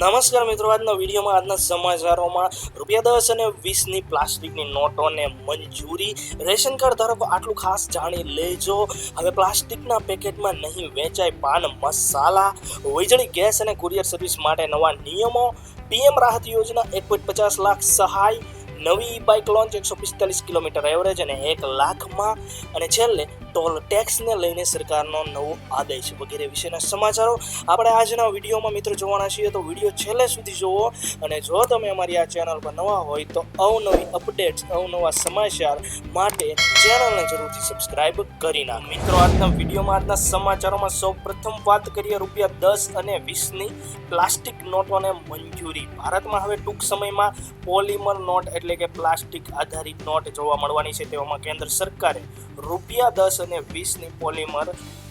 નમસ્કાર મિત્રો, આજના વિડીયોમાં આજના સમાચારોમાં ₹10 અને 20ની પ્લાસ્ટિકની નોટોને મંજૂરી. રેશન કાર્ડ ધારકો આટલું ખાસ જાણી લેજો. હવે પ્લાસ્ટિકના પેકેટમાં નહીં વેચાય પાન મસાલા. વીજળી, ગેસ અને કુરિયર સર્વિસ માટે નવા નિયમો. પીએમ રાહત યોજના 1.50 લાખ સહાય. નવી ઈ બાઇક લોન્ચ 145 કિલોમીટર એવરેજ અને 1 લાખમાં. અને છેલ્લે ટોલ ટેક્સને લઈને સરકારનો નવો આદેશ વગેરે વિશેના સમાચારો આપણે આજના વિડીયોમાં મિત્રો જોવાના છીએ, તો વિડીયો છેલ્લે સુધી જુઓ. અને જો તમે અમારી આ ચેનલ પર નવા હોય તો અવનવી અપડેટ્સ, અવનવા સમાચાર માટે ચેનલને જરૂરથી સબસ્ક્રાઇબ કરી નાખો. મિત્રો, આજના વિડીયોમાં આજના સમાચારોમાં સૌ પ્રથમ વાત કરીએ ₹10 અને 20ની પ્લાસ્ટિક નોટોને મંજૂરી. ભારતમાં હવે ટૂંક સમયમાં પોલિમર નોટ એટલે કે પ્લાસ્ટિક આધારિત નોટ જોવા મળવાની છે. તેવામાં કેન્દ્ર સરકારે ₹10 અને 20ની પોલિમર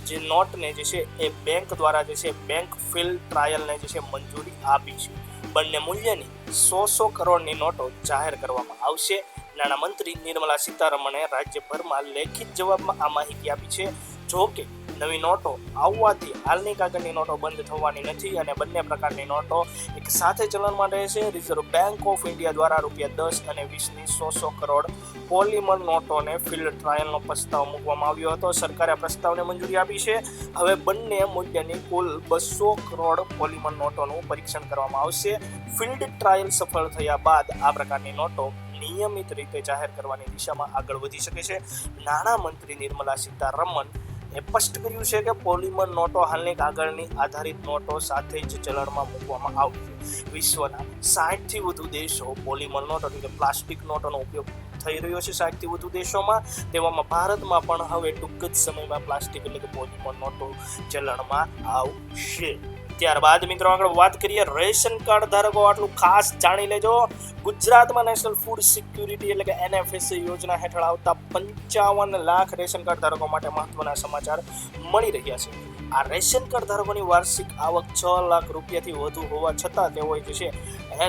જે નોટને જે છે એ બેંક દ્વારા જે છે બેંક ફિલ્ડ ટ્રાયલને જે છે મંજૂરી આપી છે. બંને મૂલ્યની 100 કરોડની નોટો જાહેર કરવામાં આવશે. નાણામંત્રી નિર્મલા સીતારમણે રાજ્યભરમાં લેખિત જવાબમાં આ માહિતી આપી છે. જો કે નવી નોટો આવવાથી હાલની કાગળની નોટો બંધ થવાની નથી અને બંને પ્રકારની નોટો એક સાથે ચલણમાં રહેશે. રિઝર્વ બેંક ઓફ ઇન્ડિયા દ્વારા ₹10 અને 20ની 100 કરોડ પોલિમર નોટોને ફિલ્ડ ટ્રાયલનો પ્રસ્તાવ મૂકવામાં આવ્યો હતો. સરકારે આ પ્રસ્તાવને મંજૂરી આપી છે. હવે બંને મૂલ્યની કુલ 200 કરોડ પોલિમર નોટોનું પરીક્ષણ કરવામાં આવશે. ફિલ્ડ ટ્રાયલ સફળ થયા બાદ આ પ્રકારની નોટો નિયમિત રીતે જાહેર કરવાની દિશામાં આગળ વધી શકે છે. નાણામંત્રી નિર્મલા સીતારમણ એ સ્પષ્ટ કર્યું છે કે પોલિમર નોટો હાલની કાગળની આધારિત નોટો સાથે જ ચલણમાં મૂકવામાં આવશે. વિશ્વના 60થી વધુ દેશો પોલિમર નોટો એટલે કે પ્લાસ્ટિક નોટોનો ઉપયોગ થઈ રહ્યો છે. 60થી વધુ દેશોમાં, તેવામાં ભારતમાં પણ હવે ટૂંક જ સમયમાં પ્લાસ્ટિક એટલે કે પોલિમર નોટો ચલણમાં આવશે. ત્યારબાદ મિત્રો આગળ વાત કરીએ રેશન કાર્ડ ધારકો આટલું ખાસ જાણી લેજો. ગુજરાતમાં નેશનલ ફૂડ સિક્યુરિટી એટલે કે NFSA યોજના હેઠળ આવતા 55 લાખ રેશન કાર્ડ ધારકો માટે મહત્વના સમાચાર મળી રહ્યા છે. આ રેશન કાર્ડ ધારકોની વાર્ષિક આવક 6 લાખ રૂપિયાથી વધુ હોવા છતાં તેઓ જે છે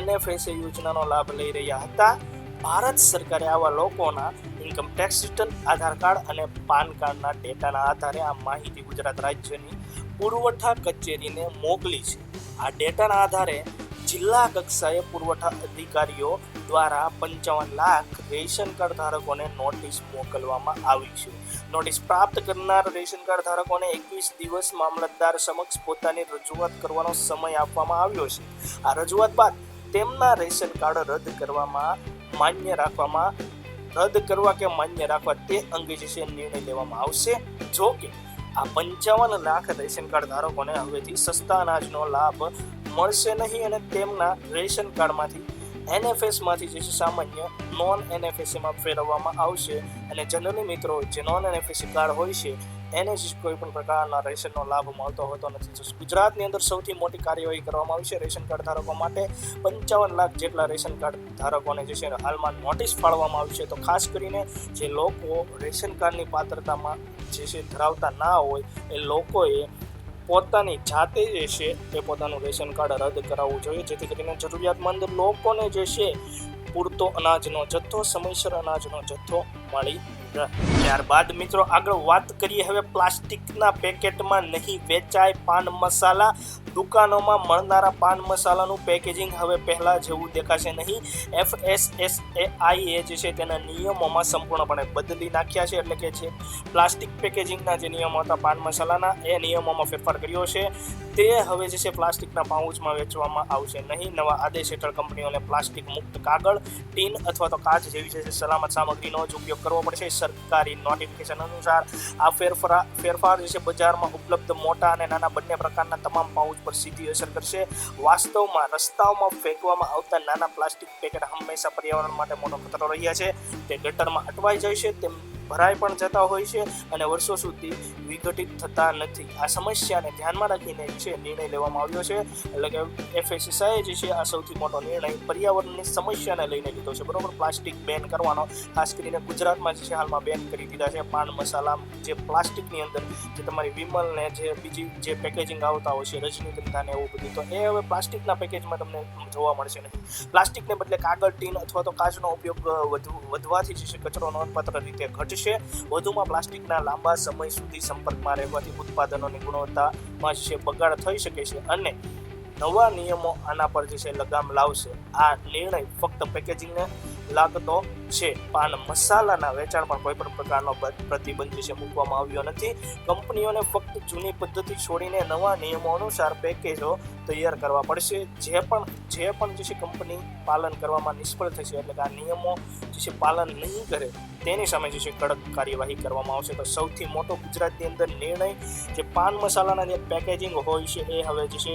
NFSA યોજનાનો લાભ લઈ રહ્યા હતા. ભારત સરકારે આવા લોકોના ઇન્કમ ટેક્સ રિટર્ન, આધાર કાર્ડ અને પાન કાર્ડના ડેટાના આધારે આ માહિતી ગુજરાત રાજ્યની પુરવઠા કચેરીને મોકલી છે. આ ડેટાના આધારે જિલ્લા કક્ષાએ પુરવઠા અધિકારીઓ દ્વારા 55 લાખ રેશન કાર્ડ ધારકોને નોટિસ મોકલવામાં આવી છે. નોટિસ પ્રાપ્ત કરનાર રેશન કાર્ડ ધારકોને 21 દિવસ મામલતદાર સમક્ષ પોતાની રજૂઆત કરવાનો સમય આપવામાં આવ્યો છે. આ રજૂઆત બાદ તેમના રેશન કાર્ડ રદ કરવા કે માન્ય રાખવા તે અંગે જે છે નિર્ણય લેવામાં આવશે. જો કે આ 55 લાખ રેશન કાર્ડ ધારકોને હવેથી સસ્તા અનાજનો લાભ મળશે નહીં અને તેમના રેશન કાર્ડમાંથી NFSમાંથી જે છે સામાન્ય નોન NFSમાં ફેરવવામાં આવશે. અને જનરલી મિત્રો જે નોન NFS કાર્ડ હોય છે એને જ કોઈ પણ પ્રકારના રેશનનો લાભ મળતો હોતો નથી. ગુજરાતની અંદર સૌથી મોટી કાર્યવાહી કરવામાં આવી છે રેશન કાર્ડ ધારકો માટે. 55 લાખ જેટલા રેશન કાર્ડ ધારકોને જે છે હાલમાં નોટિસ ફાળવવામાં આવી છે. તો ખાસ કરીને જે લોકો રેશન કાર્ડની પાત્રતામાં જે છે ધરાવતા ના હોય એ લોકોએ પોતાની જાતે જે છે એ પોતાનું રેશન કાર્ડ રદ કરાવવું જોઈએ, જેથી કરીને જરૂરિયાતમંદ લોકોને જે છે પૂરતો અનાજનો જથ્થો, સમયસર અનાજનો જથ્થો મળી રહે. ત્યારબાદ મિત્રો આગળ વાત કરીએ હવે પ્લાસ્ટિકના પેકેટમાં નહીં વેચાય પાન મસાલા. દુકાનોમાં મળનારા પાન મસાલાનું પેકેજિંગ હવે પહેલાં જેવું દેખાશે નહીં. FSSAI જે છે તેના નિયમોમાં સંપૂર્ણપણે બદલી નાખ્યા છે. એટલે કે જે પ્લાસ્ટિક પેકેજિંગના જે નિયમો હતા પાન મસાલાના, એ નિયમોમાં ફેરફાર કર્યો છે. તે હવે જે છે પ્લાસ્ટિકના પાઉચમાં વેચવામાં આવશે નહીં. નવા આદેશ હેઠળ કંપનીઓને પ્લાસ્ટિક મુક્ત કાગળ, ટીન અથવા તો કાચ જેવી છે સલામત સામગ્રીનો જ ઉપયોગ કરવો પડશે. સરકારી નોટિફિકેશન અનુસાર આ ફેરફાર જે છે બજારમાં ઉપલબ્ધ મોટા અને નાના બંને પ્રકારના તમામ પાઉચ પર સીધી અસર કરશે. વાસ્તવમાં રસ્તાઓમાં ફેંકવામાં આવતા નાના પ્લાસ્ટિક પેકેટ હંમેશા પર્યાવરણ માટે મોટો ખતરો રહ્યા છે. તે ગટરમાં અટવાઈ જાય છે, તેમ ભરાઈ પણ જતા હોય છે અને વર્ષો સુધી વિઘટિત થતા નથી. આ સમસ્યાને ધ્યાનમાં રાખીને છે નિર્ણય લેવામાં આવ્યો છે. એટલે કે FSSAI જે છે આ સૌથી મોટો નિર્ણય પર્યાવરણની સમસ્યાને લઈને લીધો છે. બરોબર, પ્લાસ્ટિક બેન કરવાનો. ખાસ કરીને ગુજરાતમાં જે છે હાલમાં બેન કરી દીધા છે પાન મસાલા. જે પ્લાસ્ટિકની અંદર જે તમારી વિમલ ને જે બીજી જે પેકેજિંગ આવતા હોય છે રજનીગંધા ને એવું બધું, તો એ હવે પ્લાસ્ટિકના પેકેજમાં તમને જોવા મળશે નહીં. પ્લાસ્ટિકને બદલે કાગળ, ટીન અથવા તો કાચનો ઉપયોગ વધવાથી જે છે કચરો નોંધપાત્ર રીતે ઘટશે. વધુમાં પ્લાસ્ટિકના લાંબા સમય સુધી સંપર્કમાં રહેવાથી ઉત્પાદનોની ગુણવત્તામાં જે બગાડ થઈ શકે છે અને નવા નિયમો આના પર જે છે લગામ લાવશે. આ નિર્ણય ફક્ત પેકેજિંગને લાગતો છે. પાન મસાલાના વેચાણ પર કોઈ પણ પ્રકારનો પ્રતિબંધ જે છે મૂકવામાં આવ્યો નથી. કંપનીઓને ફક્ત જૂની પદ્ધતિ છોડીને નવા નિયમો અનુસાર પેકેજો તૈયાર કરવા પડશે. જે પણ જે છે કંપની પાલન કરવામાં નિષ્ફળ થશે, એટલે કે આ નિયમો જે છે પાલન નહીં કરે તેની સામે જે છે કડક કાર્યવાહી કરવામાં આવશે. તો સૌથી મોટો ગુજરાતની અંદર નિર્ણય, જે પાન મસાલાના જે પેકેજિંગ હોય છે એ હવે જે છે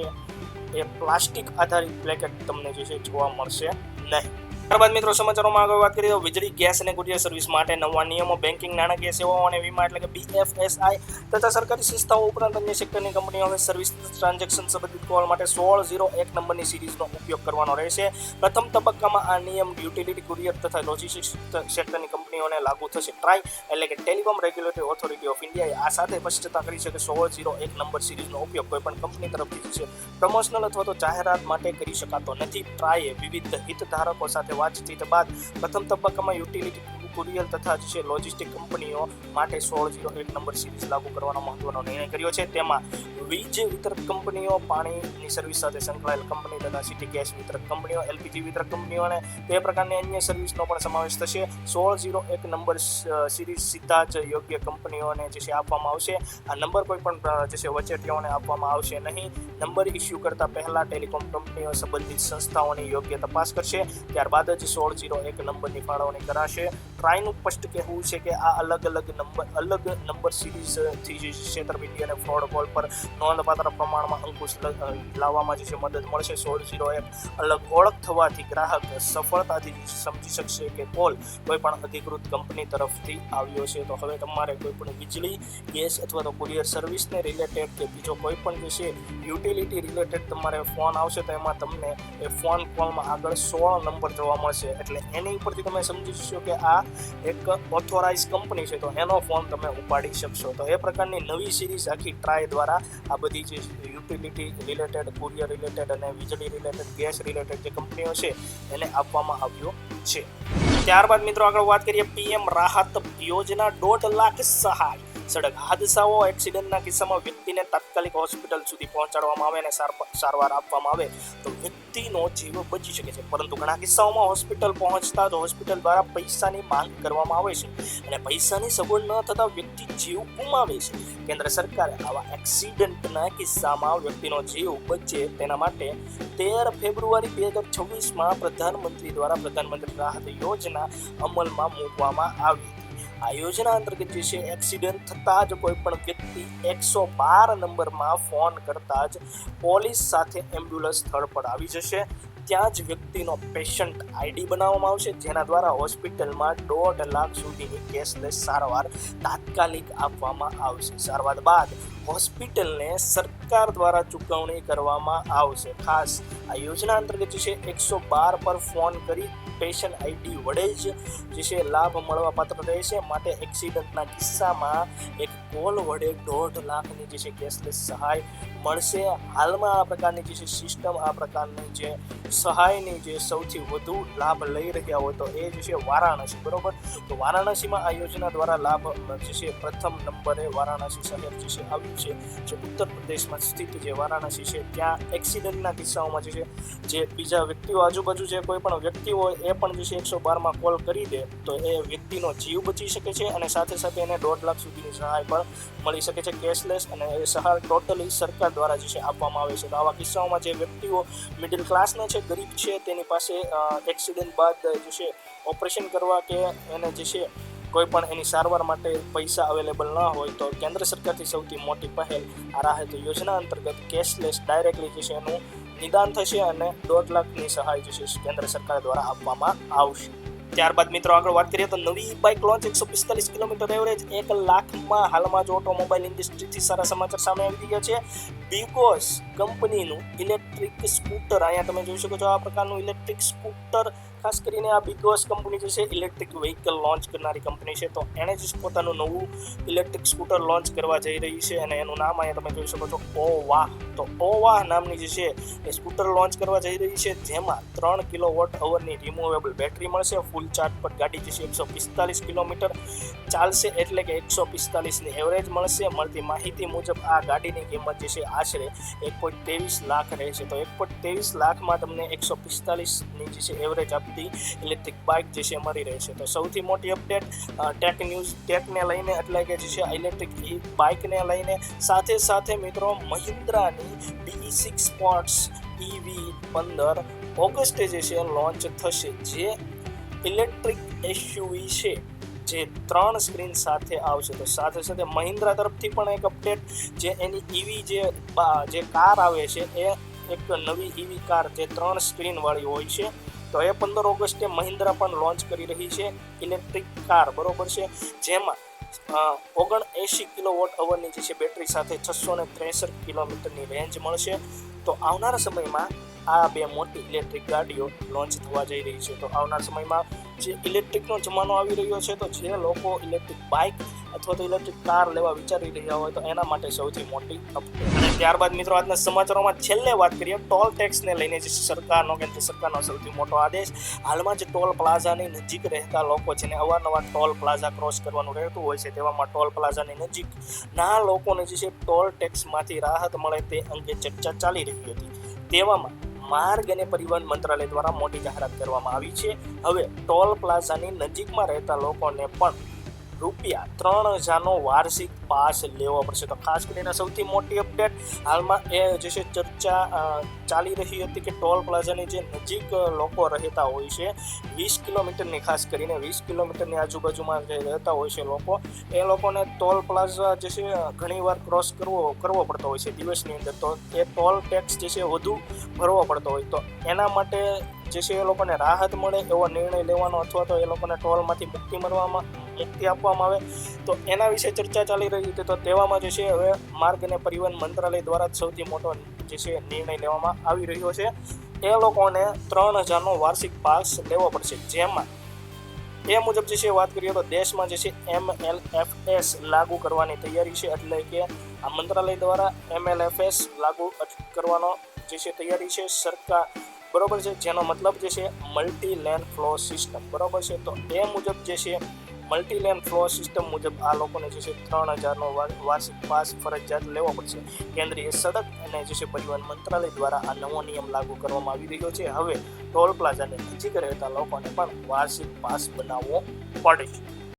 એ પ્લાસ્ટિક આધારિત પેકેટ તમને જે છે જોવા મળશે નહીં. ત્યારબાદ મિત્રો સમાચારોમાં આગળ વાત કરીએ તો વીજળી, ગેસ અને કુરિયર સર્વિસ માટે નવા નિયમો. બેન્કિંગ, નાણાકીય સેવાઓ અને વીમા એટલે કે BFSI તથા સરકારી સંસ્થાઓ ઉપરાંત અન્ય સેક્ટરની કંપનીઓ હવે સર્વિસ ટ્રાન્ઝેક્શન સંબંધિત કોલ માટે 1601 નંબરની સિરીઝનો ઉપયોગ કરવાનો રહેશે. પ્રથમ તબક્કામાં આ નિયમ યુટિલિટી, કુરિયર તથા લોજિસ્ટિક્સ સેક્ટરની કંપનીઓને લાગુ થશે. ટ્રાય એટલે કે ટેલિકોમ રેગ્યુલેટરી ઓથોરિટી ઓફ ઇન્ડિયાએ આ સાથે સ્પષ્ટતા કરી છે કે 1601 નંબર સિરીઝનો ઉપયોગ કોઈપણ કંપની તરફથી છે પ્રમોશનલ અથવા તો જાહેરાત માટે કરી શકાતો નથી. ટ્રાયે વિવિધ હિતધારકો સાથે વાતચીત બાદ પ્રથમ તબક્કામાં યુટિલિટી, કુરિયર તથા જે છે લોજિસ્ટિક કંપનીઓ માટે 1601 નંબર સિરીઝ લાગુ કરવાનો મહત્વનો નિર્ણય કર્યો છે. તેમાં વીજ વિતરક કંપનીઓ, પાણીની સર્વિસ સાથે સંકળાયેલ કંપની તથા સિટી ગેસ વિતરક કંપનીઓ, LPG વિતરક કંપનીઓ અને તે પ્રકારની અન્ય સર્વિસનો પણ સમાવેશ થશે. 1601 નંબર સિરીઝ સીધા જ યોગ્ય કંપનીઓને જે છે આપવામાં આવશે. આ નંબર કોઈ પણ જે છે વચેટિયાઓને આપવામાં આવશે નહીં. નંબર ઇસ્યુ કરતા પહેલા ટેલિકોમ કંપનીઓ સંબંધિત સંસ્થાઓની યોગ્ય તપાસ કરશે, ત્યારબાદ જ 1601 નંબરની ફાળવણી કરાશે. ટ્રાયનું સ્પષ્ટ કહેવું છે કે આ અલગ નંબર સિરીઝથી જે છેતરપિંડી અને ફ્રોડ કોલ પર નોંધપાત્ર પ્રમાણમાં અંકુશ લાવવામાં જે છે મદદ મળશે. 1601 અલગ ઓળખ થવાથી ગ્રાહક સફળતાથી સમજી શકશે કે કોલ કોઈ પણ અધિકૃત કંપની તરફથી આવ્યો છે. તો હવે તમારે કોઈ પણ વીજળી, ગેસ અથવા તો કુરિયર સર્વિસને રિલેટેડ કે બીજો કોઈ પણ જે છે યુટિલિટી રિલેટેડ તમારે ફોન આવશે તો એમાં તમને એ ફોન કોલમાં આગળ 16 નંબર જોવા મળશે. એટલે એની ઉપરથી તમે સમજી જશો કે આ એક ઓથોરાઇઝ કંપની છે, તો એનો ફોન તમે ઉપાડી શકશો. તો એ પ્રકારની નવી સિરીઝ આખી ટ્રાય દ્વારા આ બધી જે યુટિલિટી રિલેટેડ, કુરિયર રિલેટેડ અને વીજળી રિલેટેડ, ગેસ રિલેટેડ જે કંપનીઓ છે એને આપવામાં આવ્યો છે. ત્યારબાદ મિત્રો આગળ વાત કરીએ PM રાહત યોજના 1.5 લાખ સહાય. સડક હાદસાઓ, એક્સિડન્ટના કિસ્સામાં વ્યક્તિને તાત્કાલિક હોસ્પિટલ સુધી પહોંચાડવામાં આવે અને સારવાર આપવામાં આવે તો વ્યક્તિનો જીવ બચી શકે છે. પરંતુ ઘણા કિસ્સાઓમાં હોસ્પિટલ પહોંચતા જ હોસ્પિટલ દ્વારા પૈસાની માંગ કરવામાં આવે છે અને પૈસાની સગવડ ન થતાં વ્યક્તિ જીવ ગુમાવે છે. કેન્દ્ર સરકારે આવા એક્સિડન્ટના કિસ્સામાં વ્યક્તિનો જીવ બચે તેના માટે 13 ફેબ્રુઆરી 2026માં પ્રધાનમંત્રી દ્વારા પ્રધાનમંત્રી રાહત યોજના અમલમાં મૂકવામાં આવી. આ યોજના અંતર્ગત જે છે એક્સિડન્ટ થતાં જ કોઈ પણ વ્યક્તિ 112 નંબરમાં ફોન કરતા જ પોલીસ સાથે એમ્બ્યુલન્સ સ્થળ પર આવી જશે. ત્યાં જ વ્યક્તિનો પેશન્ટ ID બનાવવામાં આવશે, જેના દ્વારા હોસ્પિટલમાં 1.5 લાખ સુધીની કેશલેસ સારવાર તાત્કાલિક આપવામાં આવશે. સારવાર બાદ હોસ્પિટલને સરકાર દ્વારા ચૂકવણી કરવામાં આવશે. ખાસ આ યોજના અંતર્ગત જે છે 112 પર ફોન કરી પેશન્ટ ID વડે જ જે છે લાભ મળવા પાત્ર રહેશે. માટે એક્સિડન્ટના કિસ્સામાં એક કોલ વડે 1.5 લાખની જે છે કેશલેસ સહાય મળશે. હાલમાં આ પ્રકારની જે છે સિસ્ટમ, આ પ્રકારની જે સહાયની જે સૌથી વધુ લાભ લઈ રહ્યા હોય તો એ જે છે વારાણસી, બરોબર. તો વારાણસીમાં આ યોજના દ્વારા લાભ જે છે પ્રથમ નંબરે વારાણસી શહેર જે છે આવ્યું છે, જે ઉત્તર પ્રદેશમાં સ્થિત જે વારાણસી છે. ત્યાં એક્સિડન્ટના કિસ્સાઓમાં જે છે જે બીજા વ્યક્તિઓ આજુબાજુ જે કોઈ પણ વ્યક્તિ હોય એ પણ જે છે 112માં કોલ કરી દે તો એ વ્યક્તિનો જીવ બચી શકે છે અને સાથે સાથે એને 1.5 લાખ સુધીની સહાય પણ મળી શકે છે કેશલેસ. અને એ સહાય ટોટલી સરકાર દ્વારા જે છે આપવામાં આવે છે. તો આવા કિસ્સાઓમાં જે વ્યક્તિઓ મિડલ ક્લાસના છે, ગરીબ છે, તેની પાસે એક્સિડન્ટ બાદ જે છે ઓપરેશન કરવા કે એને જે છે કોઈ પણ એની સારવાર માટે પૈસા અવેલેબલ ન હોય તો કેન્દ્ર સરકારથી સૌથી મોટી પહેલ આ રાહત યોજના અંતર્ગત કેશલેસ ડાયરેક્ટલી જે છે એનું નિદાન થશે અને 1.5 લાખની સહાય જે છે કેન્દ્ર સરકાર દ્વારા આપવામાં આવશે. ત્યારબાદ મિત્રો આગળ વાત કરીએ તો નવી બાઇક લોન્ચ, 145 કિલોમીટર એવરેજ, 1 લાખમાં. હાલમાં જ ઓટોમોબાઈલ ઇન્ડસ્ટ્રીથી સારા સમાચાર સામે આવી રહ્યા છે. બીકોસ કંપનીનું ઇલેક્ટ્રિક સ્કૂટર, અહીંયા તમે જોઈ શકો છો આ પ્રકારનું ઇલેક્ટ્રિક સ્કૂટર. ખાસ કરીને આ બીકોસ કંપની જે છે ઇલેક્ટ્રિક વ્હીકલ લોન્ચ કરનારી કંપની છે. તો એણે જ પોતાનું નવું ઇલેક્ટ્રિક સ્કૂટર લોન્ચ કરવા જઈ રહી છે અને એનું નામ અહીંયા તમે જોઈ શકો છો ઓવાહ. તો ઓવાહ નામની જે છે એ સ્કૂટર લોન્ચ કરવા જઈ રહી છે, જેમાં 3 કિલોવોટ અવરની રિમૂવેબલ બેટરી મળશે. ફૂલ ચાર્જ પર ગાડી જે છે 145 કિલોમીટર ચાલશે, એટલે કે 145ની એવરેજ મળશે. મળતી માહિતી મુજબ આ ગાડીની કિંમત જે છે આશરે 1.23 લાખ રહેશે. છે. તો 1.23 લાખમાં તમને 145ની જે છે એવરેજ આપતી ઇલેક્ટ્રિક બાઇક જે છે મળી રહેશે. તો સૌથી મોટી અપડેટ ટેકને લઈને, એટલે કે જે છે ઇલેક્ટ્રિક બાઇકને લઈને. સાથે મિત્રો મહિન્દ્રાની BE6 સ્પોર્ટ્સ EV 15 ઓગસ્ટે જે છે લોન્ચ થશે, જે ઇલેક્ટ્રિક SUV છે, જે 3 સ્ક્રીન સાથે આવશે. તો સાથે મહિન્દ્રા તરફથી પણ એક અપડેટ, જે એની EV જે કાર આવે છે એ એક નવી EV કાર જે 3 સ્ક્રીન વાળી હોય છે. તો એ 15 ઓગસ્ટે મહિન્દ્રા પણ લોન્ચ કરી રહી છે ઇલેક્ટ્રિક કાર, બરોબર છે, જેમાં 79 કિલોવોટ અવરની જે છે બેટરી સાથે 663 કિલોમીટરની રેન્જ મળશે. તો આવનારા સમયમાં આ બે મોટી ઇલેક્ટ્રિક ગાડીઓ લોન્ચ થવા જઈ રહી છે. તો આવનારા સમયમાં જે ઇલેક્ટ્રિકનો જમાનો આવી રહ્યો છે, તો જે લોકો ઇલેક્ટ્રિક બાઇક અથવા તો ઇલેક્ટ્રિક કાર લેવા વિચારી રહ્યા હોય તો એના માટે સૌથી મોટી અપડેટ. અને ત્યારબાદ મિત્રો આજના સમાચારોમાં છેલ્લે વાત કરીએ ટોલ ટેક્સને લઈને, જે સરકારનો, કેન્દ્ર સરકારનો સૌથી મોટો આદેશ. હાલમાં જે ટોલ પ્લાઝાની નજીક રહેતા લોકો છે ને અવારનવાર ટોલ પ્લાઝા ક્રોસ કરવાનું રહેતું હોય છે, તેવામાં ટોલ પ્લાઝાની નજીકના લોકોને જે છે ટોલ ટેક્સમાંથી રાહત મળે તે અંગે ચર્ચા ચાલી રહી હતી. તેવામાં માર્ગ અને પરિવહન મંત્રાલય દ્વારા મોટી જાહેરાત કરવામાં આવી છે. હવે ટોલ પ્લાઝાની નજીકમાં રહેતા લોકોને પણ ₹3000નો વાર્ષિક પાસ લેવો પડશે. તો ખાસ કરીને સૌથી મોટી અપડેટ હાલમાં એ જે છે ચર્ચા ચાલી રહી હતી કે ટોલ પ્લાઝાની જે નજીક લોકો રહેતા હોય છે, 20 કિલોમીટરની, ખાસ કરીને 20 કિલોમીટરની આજુબાજુમાં જે રહેતા હોય છે લોકો, એ લોકોને ટોલ પ્લાઝા જે છે ઘણીવાર ક્રોસ કરવો પડતો હોય છે દિવસની અંદર. તો એ ટોલ ટેક્સ જે છે વધુ ભરવો પડતો હોય, તો એના માટે જે છે એ લોકોને રાહત મળે એવો નિર્ણય લેવાનો, અથવા તો એ લોકોને ટોલમાંથી મુક્તિ આપવામાં આવે, તો એના વિશે ચર્ચા ચાલી રહી હતી. તો તેવામાં જે છે હવે માર્ગ અને પરિવહન મંત્રાલય દ્વારા સૌથી મોટો જે છે નિર્ણય લેવામાં આવી રહ્યો છે. એ લોકોને 3000નો વાર્ષિક પાસ લેવો પડશે, જેમાં એ મુજબ જે છે વાત કરીએ તો દેશમાં જે છે MLFS લાગુ કરવાની તૈયારી છે. એટલે કે આ મંત્રાલય દ્વારા MLFS લાગુ કરવાનો જે છે તૈયારી છે સરકાર, બરોબર છે, જેનો મતલબ જે છે મલ્ટી લેન ફ્લો સિસ્ટમ, બરોબર છે. તો એ મુજબ જે છે મલ્ટી લેન ફ્લો સિસ્ટમ મુજબ આ લોકોને જે છે 3000નો વાર્ષિક પાસ ફરજિયાત લેવો પડશે. કેન્દ્રીય સડક અને જે છે પરિવહન મંત્રાલય દ્વારા આ નવો નિયમ લાગુ કરવામાં આવી રહ્યો છે. હવે ટોલ પ્લાઝાની નજીક રહેતા લોકોને પણ વાર્ષિક પાસ બનાવવો પડશે.